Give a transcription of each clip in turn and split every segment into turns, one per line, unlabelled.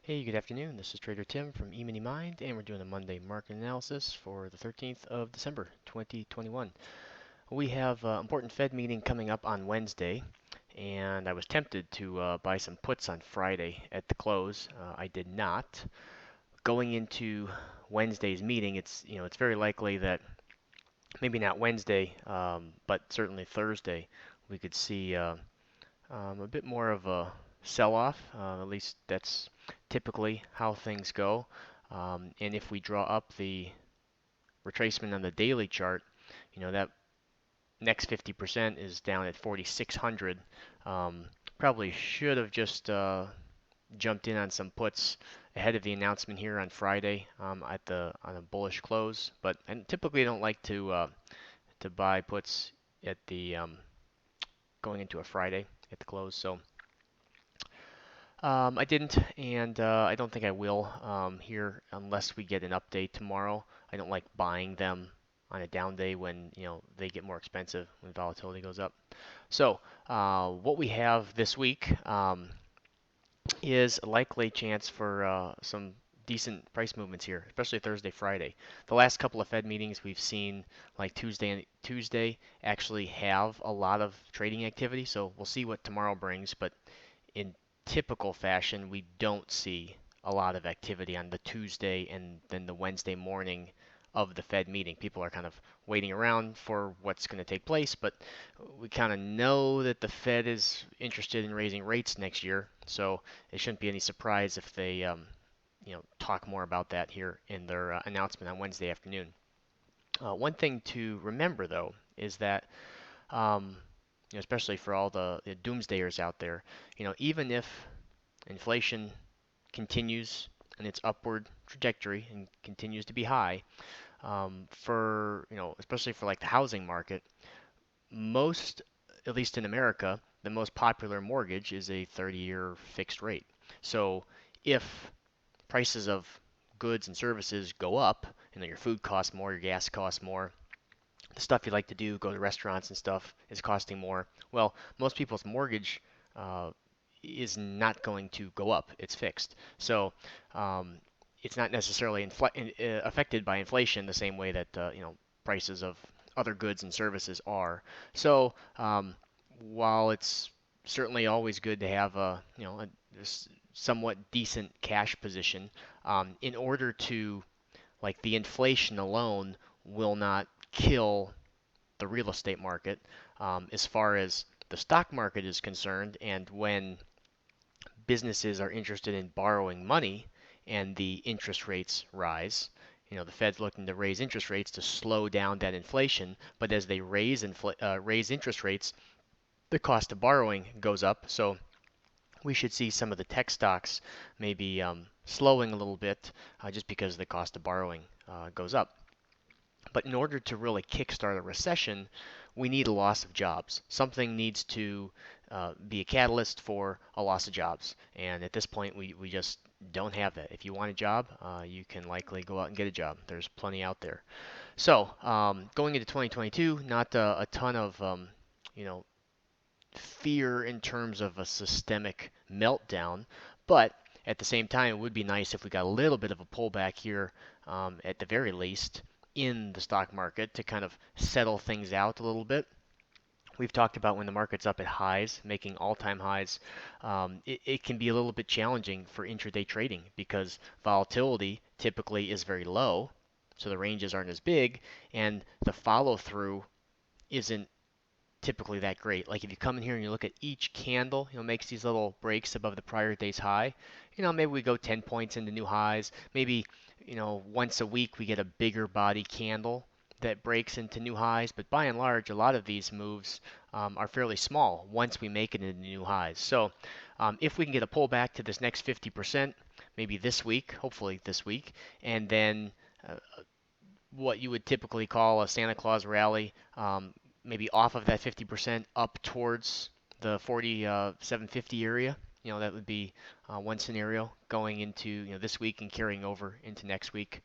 Hey, good afternoon. This is Trader Tim from EminiMind, and we're doing a Monday market analysis for the 13th of December, 2021. We have an important Fed meeting coming up on Wednesday, and I was tempted to buy some puts on Friday at the close. I did not. Going into Wednesday's meeting, it's very likely that maybe not Wednesday, but certainly Thursday, we could see a bit more of a sell-off. At least that's typically how things go. And if we draw up the retracement on the daily chart, that next 50% is down at 4,600. Probably should have just jumped in on some puts ahead of the announcement here on Friday on a bullish close. But I typically don't like to buy puts at the going into a Friday at the close. So I didn't, and I don't think I will here unless we get an update tomorrow. I don't like buying them on a down day when they get more expensive when volatility goes up. So what we have this week is a likely chance for some decent price movements here, especially Thursday, Friday. The last couple of Fed meetings we've seen, like Tuesday actually have a lot of trading activity. So we'll see what tomorrow brings, but in typical fashion, we don't see a lot of activity on the Tuesday and then the Wednesday morning of the Fed meeting. People are kind of waiting around for what's going to take place, but we kind of know that the Fed is interested in raising rates next year, so it shouldn't be any surprise if they talk more about that here in their announcement on Wednesday afternoon. One thing to remember, though, is that especially for all the doomsdayers out there, even if inflation continues in its upward trajectory and continues to be high, especially for like the housing market, most, at least in America, the most popular mortgage is a 30-year fixed rate. So if prices of goods and services go up, your food costs more, your gas costs more, the stuff you like to do, go to restaurants and stuff, is costing more. Well, most people's mortgage uh, is not going to go up. It's fixed. So um, it's not necessarily affected by inflation the same way that prices of other goods and services are. So while it's certainly always good to have a somewhat decent cash position, in order to like the inflation alone will not kill the real estate market as far as the stock market is concerned. And when businesses are interested in borrowing money and the interest rates rise, the Fed's looking to raise interest rates to slow down that inflation. But as they raise interest rates, the cost of borrowing goes up. So we should see some of the tech stocks maybe slowing a little bit just because the cost of borrowing goes up. But in order to really kickstart a recession, we need a loss of jobs. Something needs to be a catalyst for a loss of jobs. And at this point, we just don't have that. If you want a job, you can likely go out and get a job. There's plenty out there. So going into 2022, not a ton of you know fear in terms of a systemic meltdown, but at the same time, it would be nice if we got a little bit of a pullback here, at the very least, in the stock market to kind of settle things out a little bit. We've talked about when the market's up at highs, making all-time highs, it can be a little bit challenging for intraday trading because volatility typically is very low, so the ranges aren't as big, and the follow-through isn't typically that great. Like if you come in here and you look at each candle, makes these little breaks above the prior day's high. Maybe we go 10 points into new highs. Maybe, once a week we get a bigger body candle that breaks into new highs. But by and large, a lot of these moves are fairly small once we make it into new highs. So if we can get a pullback to this next 50%, maybe this week, hopefully this week, and then what you would typically call a Santa Claus rally, maybe off of that 50% up towards the 4750 area. That would be one scenario going into this week and carrying over into next week.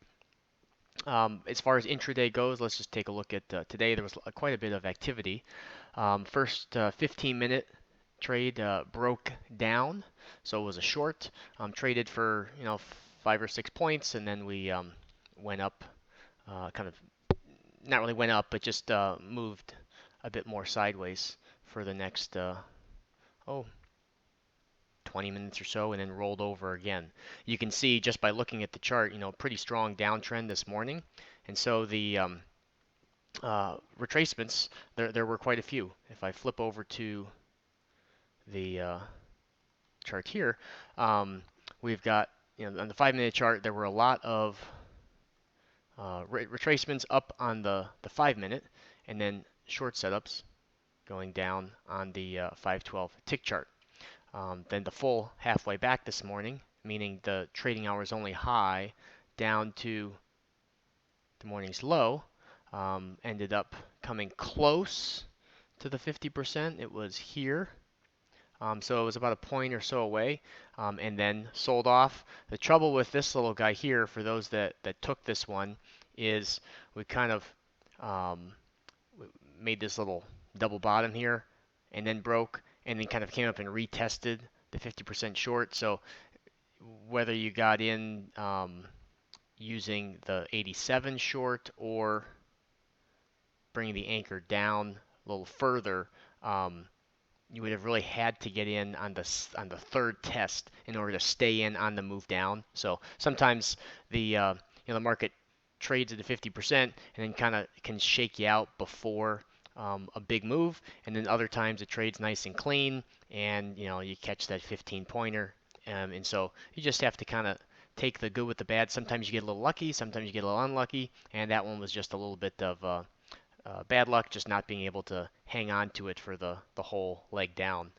As far as intraday goes, let's just take a look at today. There was quite a bit of activity. First 15-minute trade broke down, so it was a short. Traded for 5 or 6 points, and then we went up, kind of not really went up, but just moved a bit more sideways for the next oh 20 minutes or so, and then rolled over again. You can see just by looking at the chart, pretty strong downtrend this morning, and so the retracements there were quite a few. If I flip over to the chart here, we've got on the 5 minute chart there were a lot of retracements up on the 5 minute, and then short setups going down on the 512 tick chart. Then the full halfway back this morning, meaning the trading hours only high down to the morning's low, ended up coming close to the 50%. It was here. So it was about a point or so away, and then sold off. The trouble with this little guy here, for those that took this one, is we kind of made this little double bottom here, and then broke, and then kind of came up and retested the 50% short. So whether you got in using the 87 short or bringing the anchor down a little further, you would have really had to get in on the third test in order to stay in on the move down. So sometimes the market trades at the 50% and then kind of can shake you out before a big move, and then other times it trades nice and clean, and you catch that 15 pointer, and so you just have to kind of take the good with the bad. Sometimes you get a little lucky, sometimes you get a little unlucky, and that one was just a little bit of bad luck, just not being able to hang on to it for the whole leg down.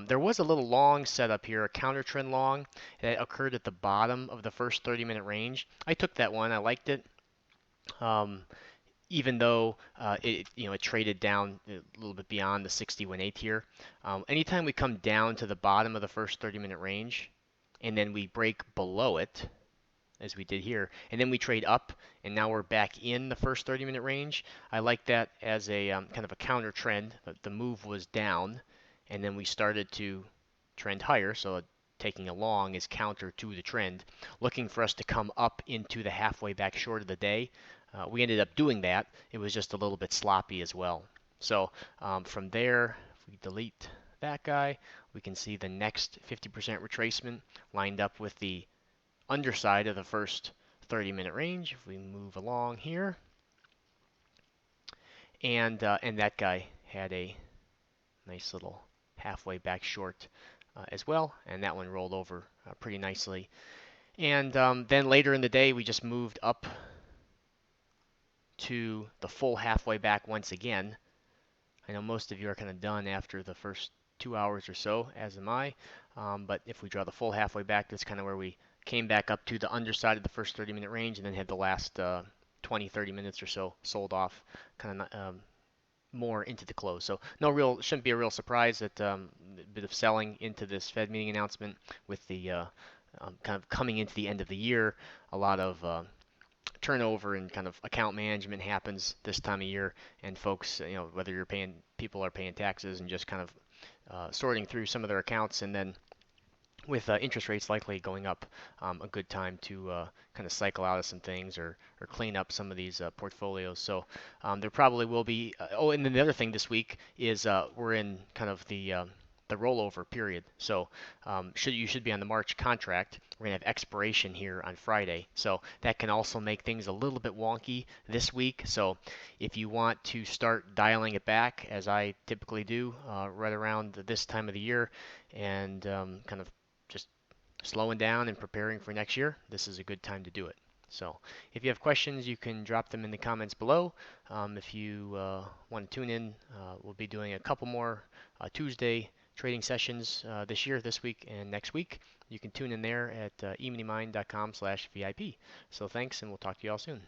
There was a little long setup here, a counter trend long that occurred at the bottom of the first 30-minute range. I took that one. I liked it. Even though it traded down a little bit beyond the 60-1/8 here. Anytime we come down to the bottom of the first 30-minute range, and then we break below it, as we did here, and then we trade up, and now we're back in the first 30-minute range. I like that as a kind of a counter trend. The move was down, and then we started to trend higher, so taking a long is counter to the trend, looking for us to come up into the halfway back short of the day. We ended up doing that. It was just a little bit sloppy as well. So from there, if we delete that guy, we can see the next 50% retracement lined up with the underside of the first 30-minute range. If we move along here, and that guy had a nice little halfway back short as well, and that one rolled over pretty nicely. And then later in the day, we just moved up to the full halfway back once again. I know most of you are kind of done after the first 2 hours or so, as am I. But if we draw the full halfway back, that's kind of where we came back up to the underside of the first 30-minute range, and then had the last 20, 30 minutes or so sold off, kind of more into the close. So shouldn't be a real surprise that a bit of selling into this Fed meeting announcement with the kind of coming into the end of the year. A lot of turnover and kind of account management happens this time of year, and folks, whether people are paying taxes and just kind of sorting through some of their accounts, and then with interest rates likely going up, a good time to kind of cycle out of some things or clean up some of these portfolios. So there probably will be. And then the other thing this week is we're in kind of the rollover period. So you should be on the March contract. We're gonna have expiration here on Friday, so that can also make things a little bit wonky this week. So if you want to start dialing it back, as I typically do right around this time of the year, and kind of just slowing down and preparing for next year, this is a good time to do it. So if you have questions, you can drop them in the comments below. If you want to tune in, we'll be doing a couple more Tuesday trading sessions this week and next week. You can tune in there at eminimind.com/VIP. So thanks, and we'll talk to you all soon.